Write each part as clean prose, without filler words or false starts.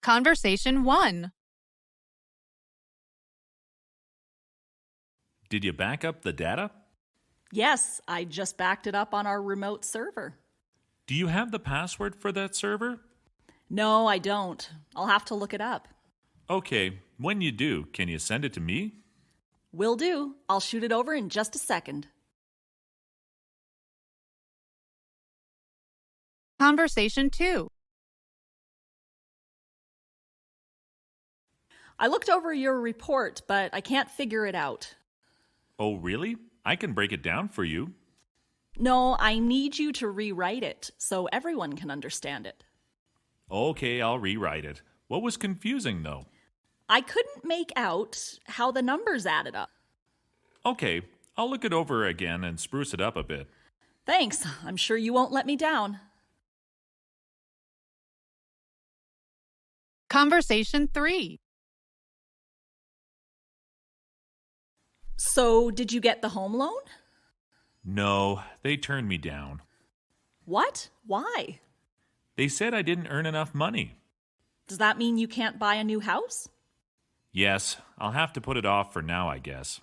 Conversation 1. Did you back up the data? Yes, I just backed it up on our remote server. Do you have the password for that server? No, I don't. I'll have to look it up. Okay, when you do, can you send it to me? Will do. I'll shoot it over in just a second. Conversation 2. I looked over your report, but I can't figure it out. Oh, really? I can break it down for you. No, I need you to rewrite it so everyone can understand it. Okay, I'll rewrite it. What was confusing, though? I couldn't make out how the numbers added up. Okay, I'll look it over again and spruce it up a bit. Thanks. I'm sure you won't let me down. Conversation 3. So, did you get the home loan? No, they turned me down. What? Why? They said I didn't earn enough money. Does that mean you can't buy a new house? Yes, I'll have to put it off for now, I guess.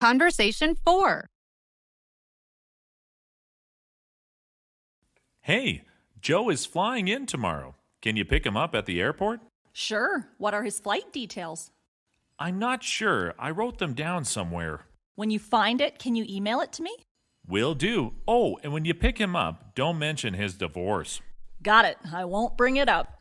Conversation 4. Hey, Joe is flying in tomorrow. Can you pick him up at the airport? Sure. What are his flight details? I'm not sure. I wrote them down somewhere. When you find it, can you email it to me? Will do. Oh, and when you pick him up, don't mention his divorce. Got it. I won't bring it up.